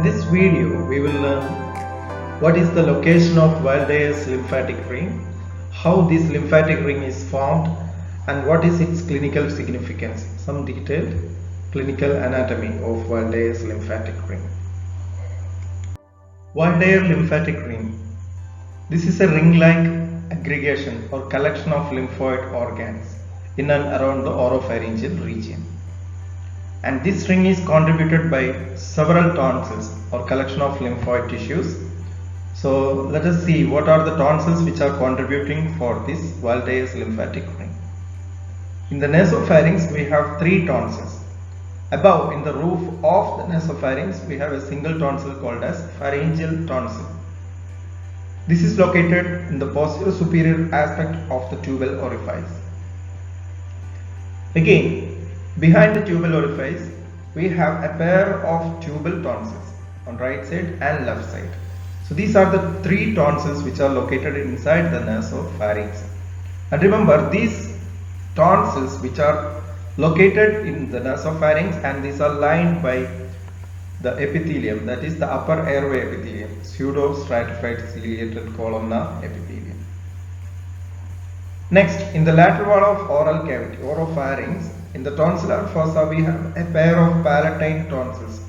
In this video, we will learn what is the location of Walde's lymphatic ring, how this lymphatic ring is formed, and what is its clinical significance. Some detailed clinical anatomy of Walde's lymphatic ring. Walde's lymphatic ring. This is a ring-like aggregation or collection of lymphoid organs in and around the oropharyngeal region. And this ring is contributed by several tonsils or collection of lymphoid tissues. So let us see what are the tonsils which are contributing for this Walde's lymphatic ring. In the nasopharynx we have three tonsils. Above in the roof of the nasopharynx we have a single tonsil called as pharyngeal tonsil. This is located in the posterior superior aspect of the tubal orifice. Again, behind the tubal orifice, we have a pair of tubal tonsils on right side and left side. So these are the three tonsils which are located inside the nasopharynx. And remember, these tonsils which are located in the nasopharynx, and these are lined by the epithelium, that is the upper airway epithelium, pseudo-stratified ciliated columnar epithelium. Next, in the lateral wall of oral cavity, oropharynx, in the tonsillar fossa we have a pair of palatine tonsils.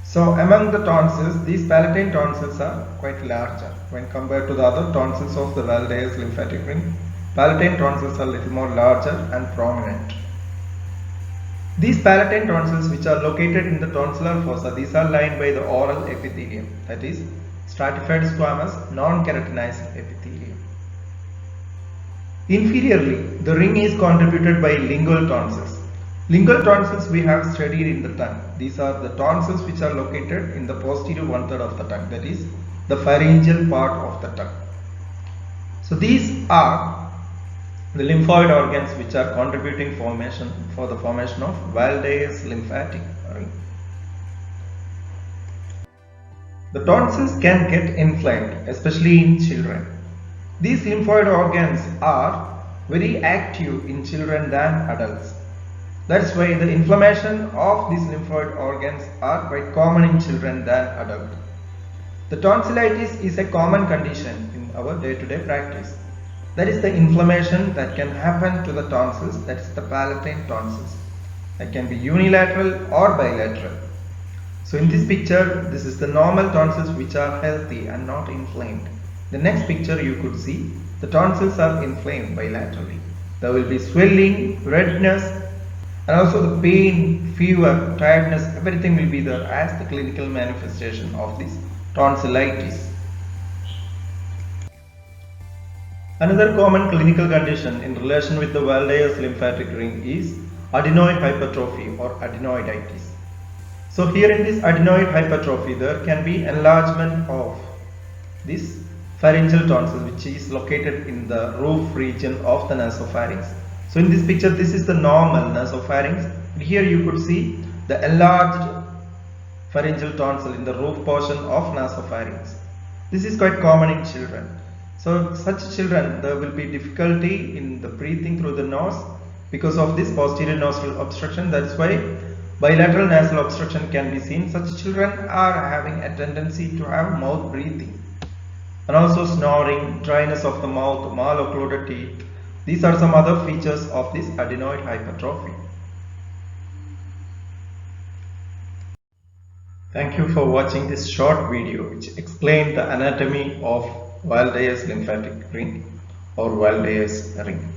So among the tonsils, these palatine tonsils are quite larger when compared to the other tonsils of the Walde's lymphatic ring. Palatine tonsils are a little more larger and prominent. These palatine tonsils which are located in the tonsillar fossa, these are lined by the oral epithelium, that is stratified squamous non-keratinized epithelium. Inferiorly, the ring is contributed by lingual tonsils. Lingual tonsils we have studied in the tongue. These are the tonsils which are located in the posterior one-third of the tongue, that is the pharyngeal part of the tongue. So these are the lymphoid organs which are contributing for the formation of Walde's lymphatic ring. The tonsils can get inflamed, especially in children. These lymphoid organs are very active in children than adults. That's why the inflammation of these lymphoid organs are quite common in children than adults. The tonsillitis is a common condition in our day-to-day practice. That is the inflammation that can happen to the tonsils, that is the palatine tonsils. That can be unilateral or bilateral. So in this picture, this is the normal tonsils which are healthy and not inflamed. The next picture you could see the tonsils are inflamed bilaterally. There will be swelling, redness, and also the pain, fever, tiredness, everything will be there as the clinical manifestation of this tonsillitis. Another common clinical condition in relation with the Walde's lymphatic ring is adenoid hypertrophy or adenoiditis. So here in this adenoid hypertrophy there can be enlargement of this pharyngeal tonsil which is located in the roof region of the nasopharynx. So in this picture this is the normal nasopharynx. Here you could see the enlarged pharyngeal tonsil in the roof portion of nasopharynx. This is quite common in children. So such children, there will be difficulty in the breathing through the nose because of this posterior nostril obstruction. That's why bilateral nasal obstruction can be seen. Such children are having a tendency to have mouth breathing and also snoring, dryness of the mouth, maloccluded teeth. These are some other features of this adenoid hypertrophy. Thank you for watching this short video which explained the anatomy of Walde's lymphatic ring or Walde's ring.